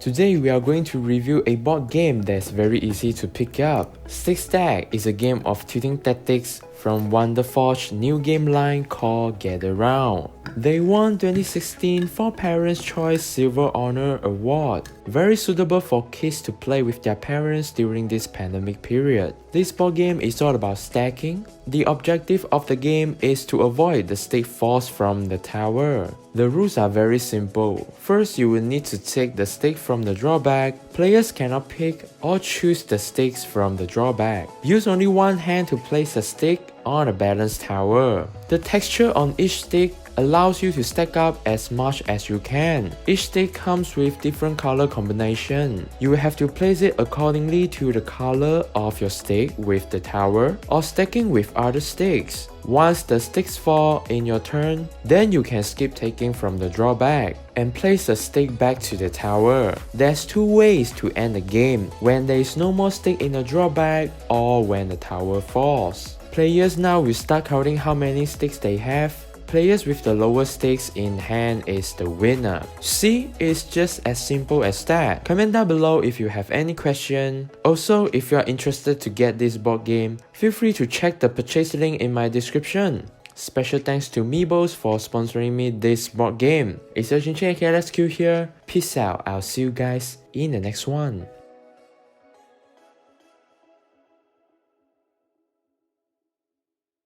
Today we are going to review a board game that's very easy to pick up. Stick Stack is a game of tilting tactics from Wonderforge's new game line called Get Around. They won 2016 For Parents' Choice Silver Honor Award, very suitable for kids to play with their parents during this pandemic period. This board game is all about stacking. The objective of the game is to avoid the stick falls from the tower. The rules are very simple. First, you will need to take the stick from the drawback. Players cannot pick or choose the sticks from the drawback. Use only one hand to place a stick on a balanced tower. The texture on each stick allows you to stack up as much as you can. Each stick comes with different color combination. You will have to place it accordingly to the color of your stick with the tower or stacking with other sticks. Once the sticks fall in your turn, then you can skip taking from the drawback and place the stick back to the tower. There's two ways to end the game: when there is no more stick in the drawback or when the tower falls. Players now will start counting how many sticks they have. Players with the lowest stakes in hand is the winner. See, it's just as simple as that. Comment down below if you have any question. Also, if you are interested to get this board game, feel free to check the purchase link in my description. Special thanks to MOUSE for sponsoring me this board game. It's your Chin aka Let's Q here. Peace out. I'll see you guys in the next one.